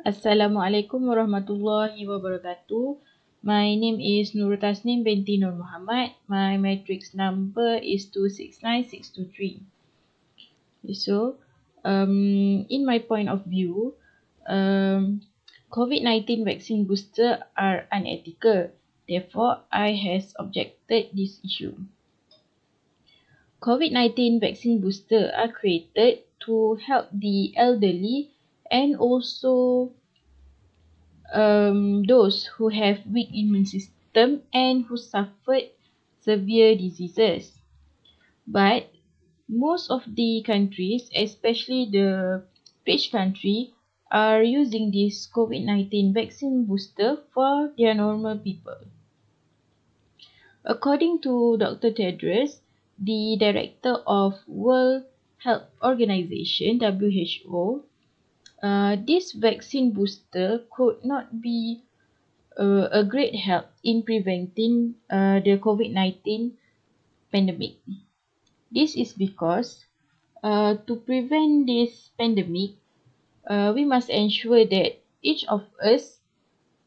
Assalamualaikum warahmatullahi wabarakatuh. My name is Nur Tasnim binti Nur Muhammad. My matrix number is 269623. So, in my point of view, COVID-19 vaccine booster are unethical. Therefore, I has objected this issue. COVID-19 vaccine booster are created to help the elderly and also those who have weak immune system and who suffered severe diseases. But most of the countries, especially the rich country, are using this COVID-19 vaccine booster for their normal people. According to Dr. Tedros, the director of World Health Organization (WHO), this vaccine booster could not be a great help in preventing the COVID-19 pandemic. This is because to prevent this pandemic, we must ensure that each of us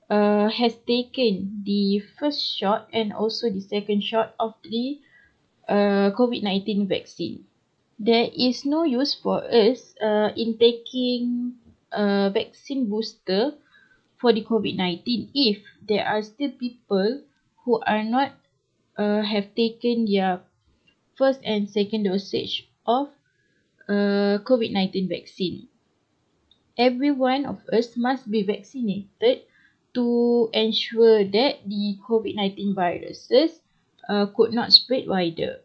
has taken the first shot and also the second shot of the COVID-19 vaccine. There is no use for us in taking a vaccine booster for the COVID-19 if there are still people who are not have taken their first and second dosage of COVID-19 vaccine. Every one of us must be vaccinated to ensure that the COVID-19 viruses could not spread wider.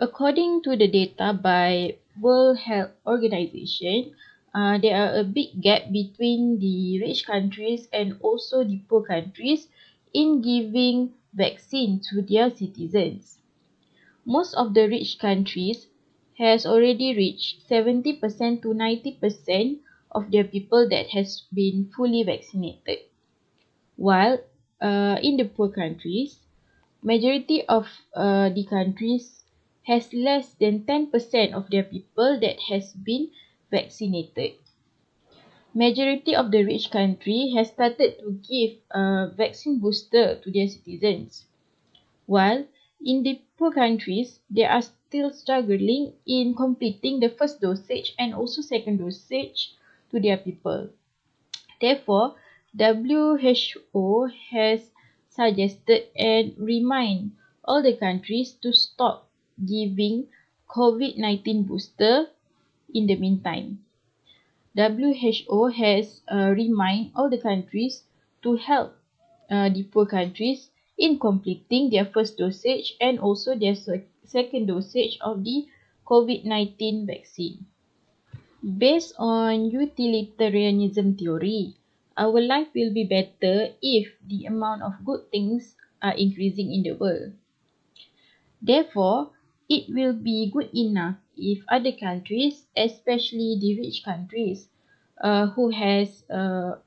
According to the data by World Health Organization, there are a big gap between the rich countries and also the poor countries in giving vaccine to their citizens. Most of the rich countries has already reached 70% to 90% of their people that has been fully vaccinated. While in the poor countries, majority of the countries has less than 10% of their people that has been vaccinated. Majority of the rich country has started to give a vaccine booster to their citizens, while in the poor countries, they are still struggling in completing the first dosage and also second dosage to their people. Therefore, WHO has suggested and remind all the countries to stop giving COVID-19 booster in the meantime. WHO has remind all the countries to help the poor countries in completing their first dosage and also their second dosage of the COVID-19 vaccine. Based on utilitarianism theory, our life will be better if the amount of good things are increasing in the world. Therefore, it will be good enough if other countries, especially the rich countries, who has a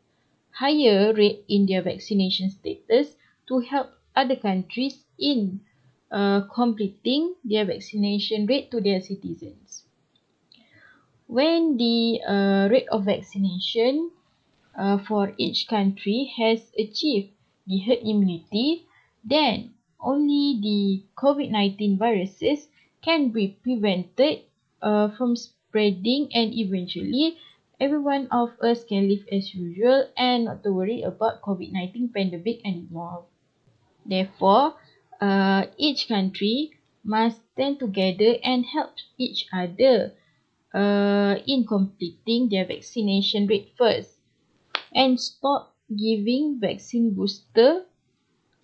higher rate in their vaccination status, to help other countries in completing their vaccination rate to their citizens. When the rate of vaccination for each country has achieved the herd immunity, then only the COVID-19 viruses can be prevented from spreading, and eventually every one of us can live as usual and not to worry about COVID-19 pandemic anymore. Therefore, each country must stand together and help each other in completing their vaccination rate first and stop giving vaccine booster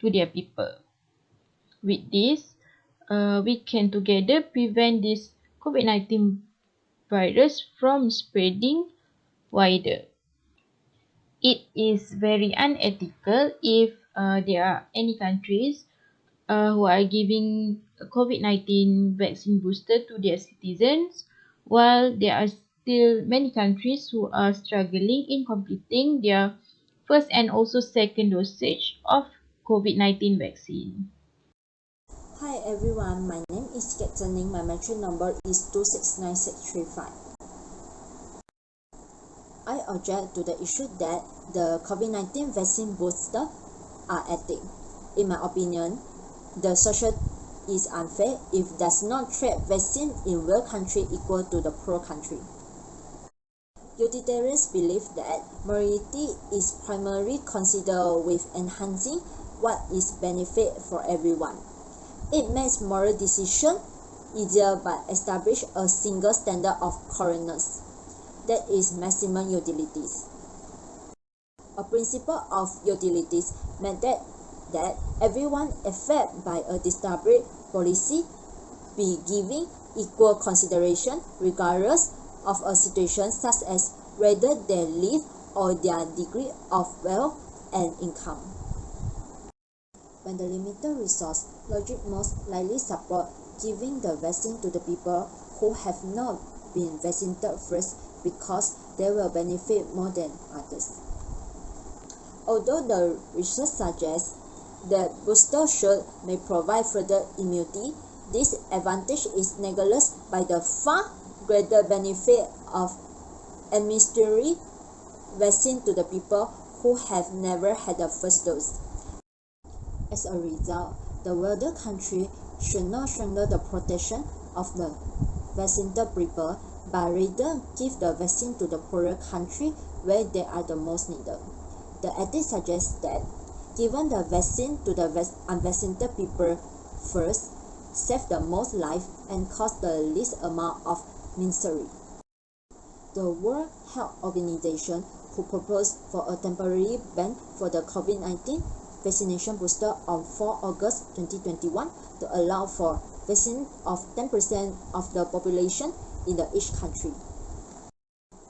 to their people. With this, we can together prevent this COVID-19 virus from spreading wider. It is very unethical if there are any countries who are giving COVID-19 vaccine booster to their citizens, while there are still many countries who are struggling in completing their first and also second dosage of COVID-19 vaccine. Hi everyone, my name is Kettening. My matric number is 269635. I object to the issue that the COVID-19 vaccine booster are ethic. In my opinion, the social is unfair if does not treat vaccine in well country equal to the poor country. Utilitarians believe that morality is primarily considered with enhancing what is benefit for everyone. It makes moral decision easier by establish a single standard of correctness, that is maximum utilities. A principle of utilities meant that everyone affected by a established policy be given equal consideration regardless of a situation such as whether they live or their degree of wealth and income. When the limited resource, logic most likely support giving the vaccine to the people who have not been vaccinated first because they will benefit more than others. Although the research suggests that booster shot may provide further immunity, this advantage is neglected by the far greater benefit of administering vaccine to the people who have never had the first dose. As a result, the wealthier country should not strengthen the protection of the vaccinated people, but rather give the vaccine to the poorer country where they are the most needed. The ethics suggests that giving the vaccine to the unvaccinated people first save the most life and cause the least amount of misery. The World Health Organization, who proposed for a temporary ban for the COVID-19 vaccination booster on 4 August 2021 to allow for vaccine of 10% of the population in each country.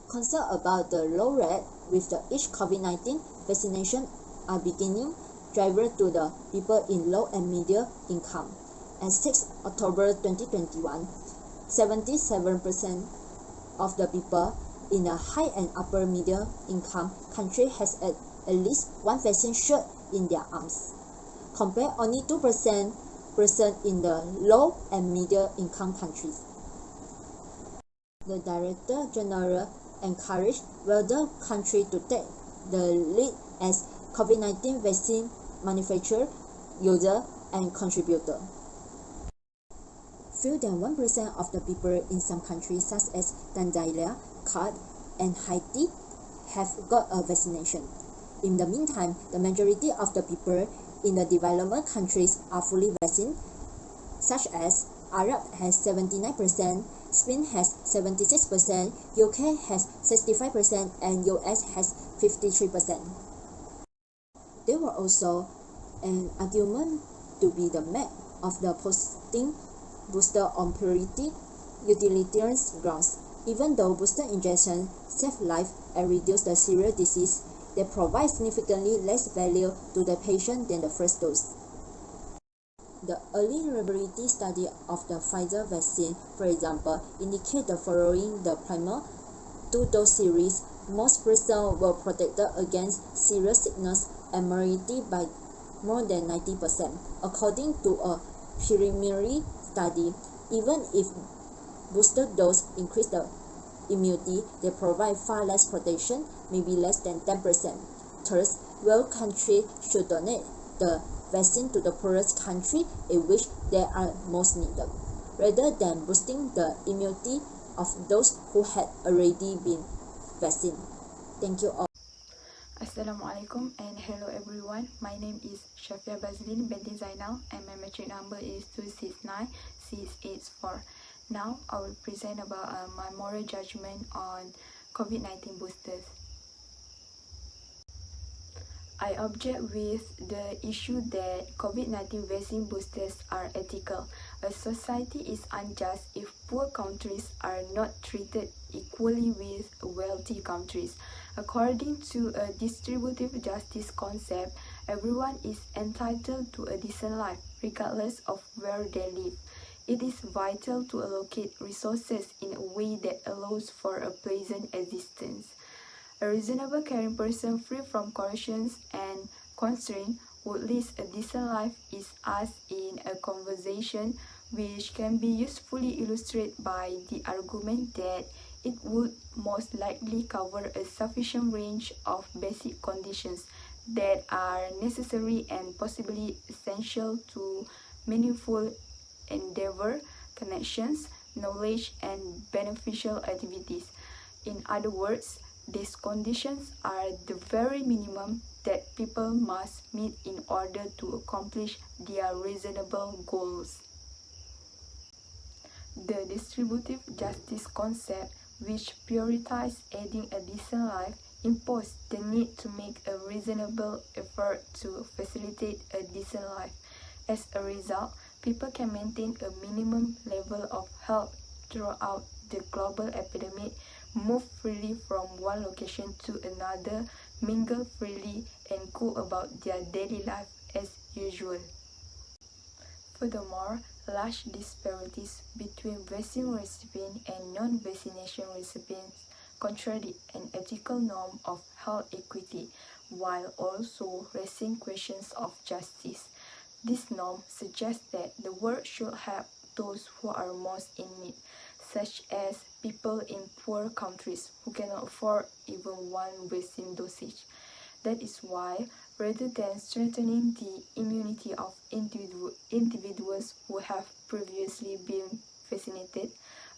Concern about the low rate with each COVID-19 vaccination are beginning driver to the people in low and medium income. At 6 October 2021, 77% of the people in the high and upper middle income country has at least one vaccine shot in their arms, compared only 2% in the low and middle income countries. The Director General encouraged wealthier countries to take the lead as COVID-19 vaccine manufacturer, user, and contributor. Fewer than 1% of the people in some countries such as Tanzania, Chad, and Haiti have got a vaccination. In the meantime, the majority of the people in the developed countries are fully vaccinated, such as Arab has 79%, Spain has 76%, UK has 65%, and US has 53%. There were also an argument to be the map of the posting booster on purity utilitarian grounds. Even though booster injection save life and reduce the serious disease, they provide significantly less value to the patient than the first dose. The early reliability study of the Pfizer vaccine, for example, indicate the following the primer two-dose series, most persons were protected against serious sickness and mortality by more than 90%, according to a preliminary study. Even if booster dose increase the immunity, they provide far less protection, maybe less than 10%. Thus, well countries should donate the vaccine to the poorest country in which they are most needed, rather than boosting the immunity of those who had already been vaccinated. Thank you all. Assalamualaikum and hello everyone. My name is Shafia Bazlin binti Zainal and my metric number is 269684. Now I will present about my moral judgment on COVID-19 boosters. I object with the issue that COVID-19 vaccine boosters are ethical. A society is unjust if poor countries are not treated equally with wealthy countries. According to a distributive justice concept, everyone is entitled to a decent life, regardless of where they live. It is vital to allocate resources in a way that allows for a pleasant existence. A reasonable caring person free from coercions and constraint would lead a decent life is asked in a conversation which can be usefully illustrated by the argument that It would most likely cover a sufficient range of basic conditions that are necessary and possibly essential to meaningful endeavor, connections, knowledge, and beneficial activities. In other words, these conditions are the very minimum that people must meet in order to accomplish their reasonable goals. The distributive justice concept, which prioritizes aiding a decent life, imposes the need to make a reasonable effort to facilitate a decent life. As a result, people can maintain a minimum level of health throughout the global epidemic, move freely from one location to another, mingle freely, and go about their daily life as usual. Furthermore, large disparities between vaccine recipients and non-vaccination recipients contradict an ethical norm of health equity, while also raising questions of justice. This norm suggests that the world should help those who are most in need, such as people in poor countries who cannot afford even one vaccine dosage. That is why, rather than strengthening the immunity of individuals who have previously been vaccinated,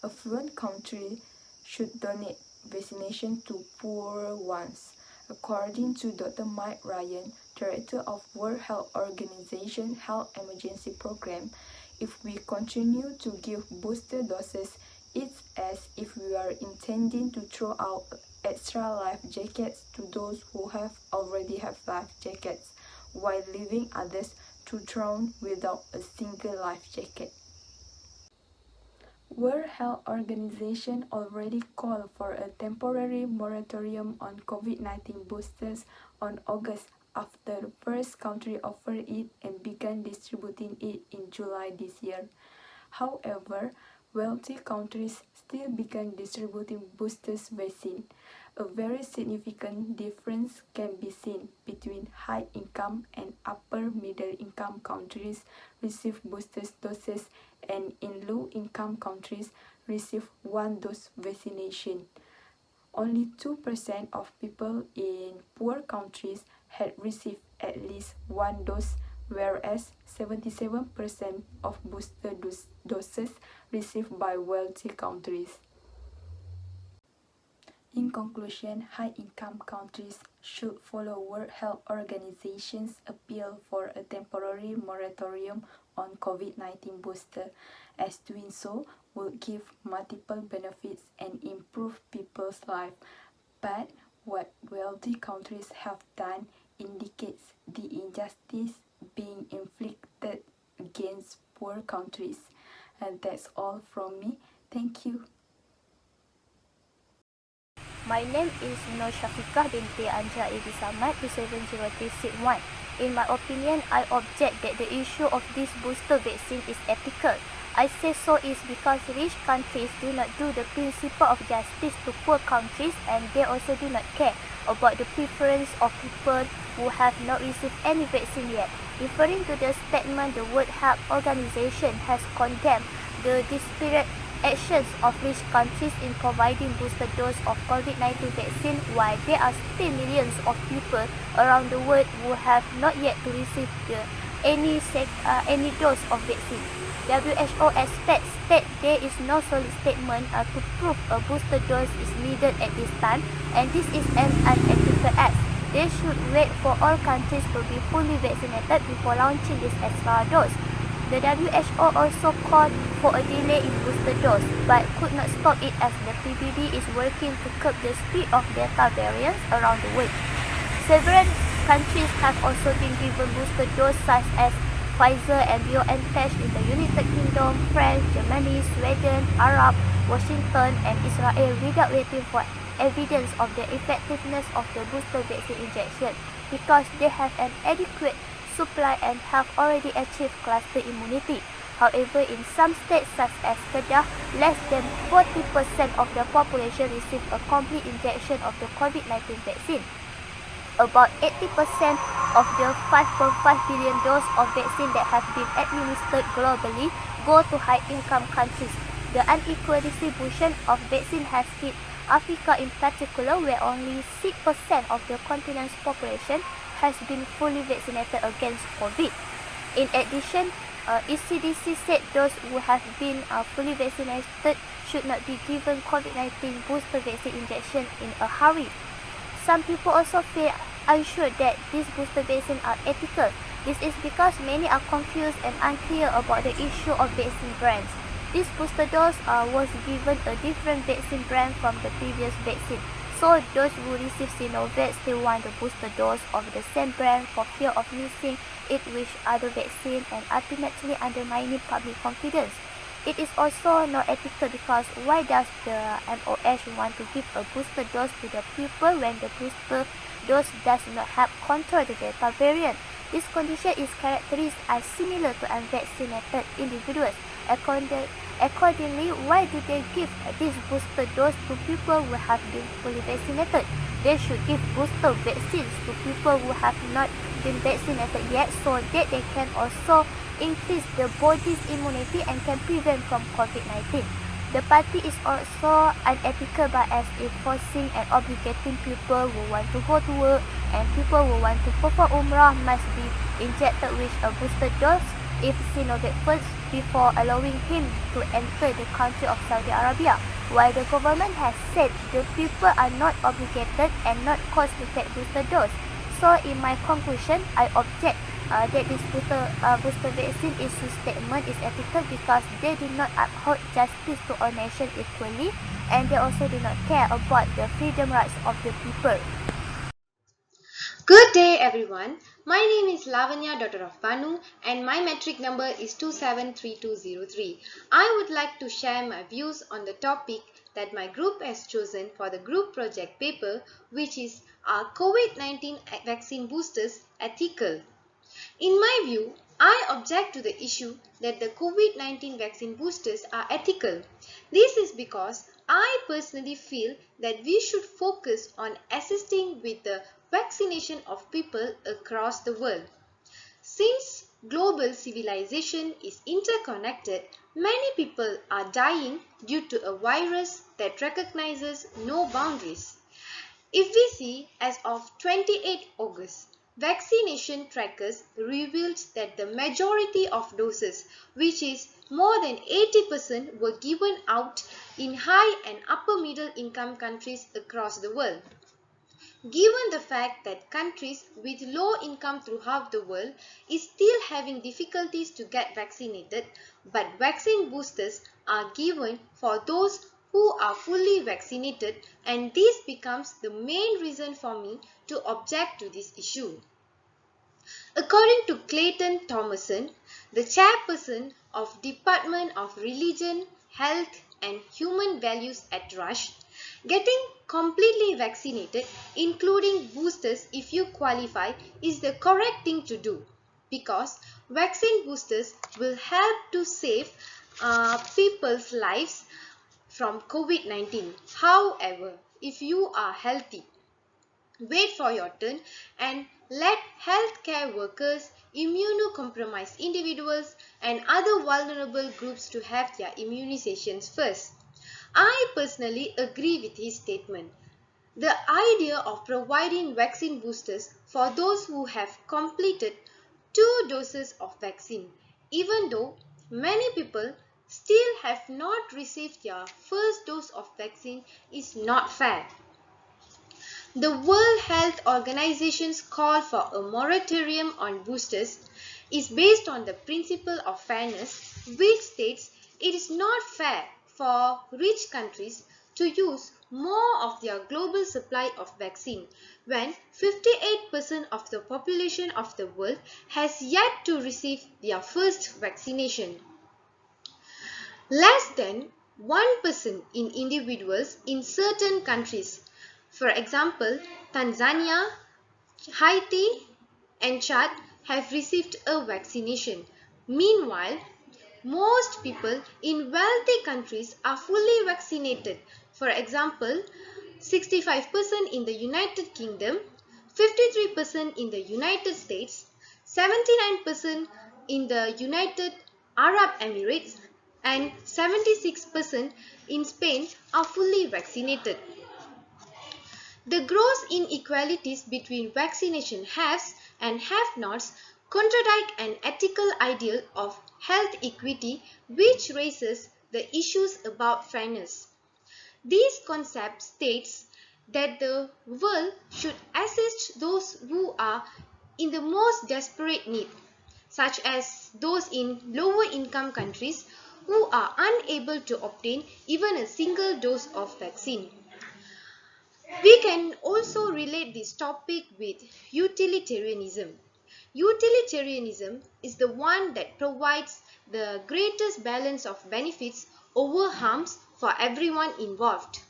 affluent countries should donate vaccination to poor ones. According to Dr. Mike Ryan, Director of World Health Organization Health Emergency Program, if we continue to give booster doses, it's as if we are intending to throw out extra life jackets to those who already have life jackets, while leaving others to drown without a single life jacket. World Health Organization already called for a temporary moratorium on COVID-19 boosters on August after the first country offered it and began distributing it in July this year. However, wealthy countries still began distributing boosters vaccine. A very significant difference can be seen between high-income and upper-middle-income countries receive booster doses and in low-income countries receive one-dose vaccination. Only 2% of people in poor countries had received at least one dose, whereas 77% of booster doses received by wealthy countries. In conclusion, high-income countries should follow World Health Organization's appeal for a temporary moratorium on COVID-19 booster, as doing so would give multiple benefits and improve people's lives. But what wealthy countries have done indicates the injustice being inflicted against poor countries. And that's all from me. Thank you. My name is Nur Syafiqah binti Anja Idi Samad 270361. In my opinion, I object that the issue of this booster vaccine is ethical. I say so is because rich countries do not do the principle of justice to poor countries, and they also do not care about the preference of people who have not received any vaccine yet. Referring to the statement, the World Health Organization has condemned the disparate actions of rich countries in providing booster dose of COVID-19 vaccine, while there are still millions of people around the world who have not yet to receive any dose of vaccine. WHO experts state there is no solid statement to prove a booster dose is needed at this time, and this is an unethical act. They should wait for all countries to be fully vaccinated before launching this extra dose. The WHO also called for a delay in booster dose, but could not stop it as the PBD is working to curb the spread of Delta variants around the world. Several countries have also been given booster doses such as Pfizer and BioNTech in the United Kingdom, France, Germany, Sweden, Arab, Washington, and Israel without waiting for evidence of the effectiveness of the booster vaccine injection, because they have an adequate supply and have already achieved cluster immunity. However, in some states such as Kedah, less than 40% of the population received a complete injection of the COVID-19 vaccine. About 80% of the 5.5 billion doses of vaccine that have been administered globally go to high-income countries. The unequal distribution of vaccine has hit Africa in particular, where only 6% of the continent's population has been fully vaccinated against COVID. In addition, ECDC said those who have been fully vaccinated should not be given COVID-19 booster vaccine injection in a hurry. Some people also feel unsure that these booster vaccines are ethical. This is because many are confused and unclear about the issue of vaccine brands. This booster dose was given a different vaccine brand from the previous vaccine. So those who receive Sinovac still want the booster dose of the same brand for fear of mixing it with other vaccine and ultimately undermining public confidence. It is also not ethical because why does the MOH want to give a booster dose to the people when the booster dose does not help control the Delta variant? This condition is characterized as similar to unvaccinated individuals. Accordingly, why do they give this booster dose to people who have been fully vaccinated? They should give booster vaccines to people who have not been vaccinated yet so that they can also increase the body's immunity and can prevent from COVID-19. The party is also unethical by as if forcing and obligating people who want to go to work and people who want to perform Umrah must be injected with a booster dose if Sinovac first before allowing him to enter the country of Saudi Arabia, while the government has said the people are not obligated and not forced to take booster dose. So in my conclusion, I object that this booster vaccine issue statement is ethical because they do not uphold justice to all nations equally and they also do not care about the freedom rights of the people. Good day everyone. My name is Lavanya, daughter of Banu, and my metric number is 273203. I would like to share my views on the topic that my group has chosen for the group project paper, which is Are COVID-19 vaccine boosters ethical? In my view, I object to the issue that the COVID-19 vaccine boosters are ethical. This is because I personally feel that we should focus on assisting with the vaccination of people across the world. Since global civilization is interconnected, many people are dying due to a virus that recognizes no boundaries. If we see as of 28 August, vaccination trackers revealed that the majority of doses, which is more than 80%, were given out in high and upper middle income countries across the world. Given the fact that countries with low income throughout the world is still having difficulties to get vaccinated, but vaccine boosters are given for those who are fully vaccinated, and this becomes the main reason for me to object to this issue. According to Clayton Thomason, the chairperson of Department of Religion, Health and Human Values at Rush, getting completely vaccinated, including boosters if you qualify, is the correct thing to do because vaccine boosters will help to save people's lives from COVID-19. However, if you are healthy, wait for your turn and let healthcare workers, immunocompromised individuals and other vulnerable groups to have their immunizations first. I personally agree with his statement. The idea of providing vaccine boosters for those who have completed 2 doses of vaccine, even though many people still have not received their first dose of vaccine, is not fair. The World Health Organization's call for a moratorium on boosters is based on the principle of fairness, which states it is not fair for rich countries to use more of their global supply of vaccine when 58% of the population of the world has yet to receive their first vaccination. Less than 1% in individuals in certain countries, for example, Tanzania, Haiti, and Chad, have received a vaccination. Meanwhile, most people in wealthy countries are fully vaccinated. For example, 65% in the United Kingdom, 53% in the United States, 79% in the United Arab Emirates, and 76% in Spain are fully vaccinated. The gross inequalities between vaccination haves and have-nots contradict an ethical ideal of health equity which raises the issues about fairness. This concept states that the world should assist those who are in the most desperate need, such as those in lower income countries who are unable to obtain even a single dose of vaccine. We can also relate this topic with utilitarianism. Utilitarianism is the one that provides the greatest balance of benefits over harms for everyone involved.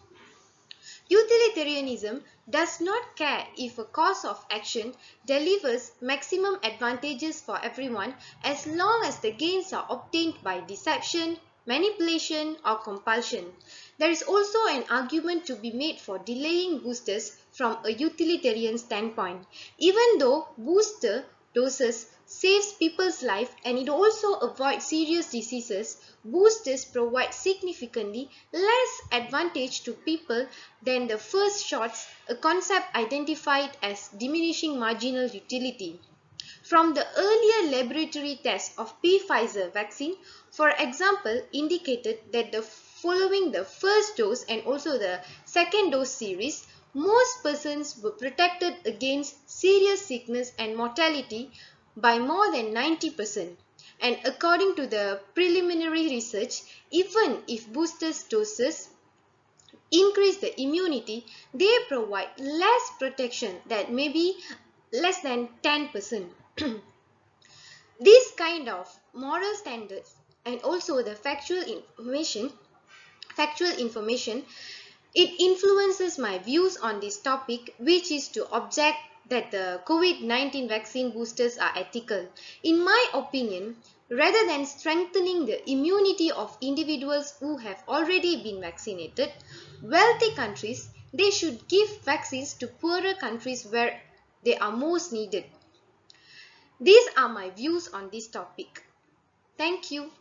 Utilitarianism does not care if a course of action delivers maximum advantages for everyone as long as the gains are obtained by deception, manipulation, or compulsion. There is also an argument to be made for delaying boosters from a utilitarian standpoint. Even though booster doses saves people's life and it also avoids serious diseases, boosters provide significantly less advantage to people than the first shots, a concept identified as diminishing marginal utility. From the earlier laboratory tests of Pfizer vaccine, for example, indicated that following the first dose and also the second dose series, most persons were protected against serious sickness and mortality by more than 90%. And according to the preliminary research, even if booster doses increase the immunity, they provide less protection that may be less than 10%. This kind of moral standards and also the factual information, it influences my views on this topic, which is to object that the COVID-19 vaccine boosters are ethical. In my opinion, rather than strengthening the immunity of individuals who have already been vaccinated, wealthy countries, they should give vaccines to poorer countries where they are most needed. These are my views on this topic. Thank you.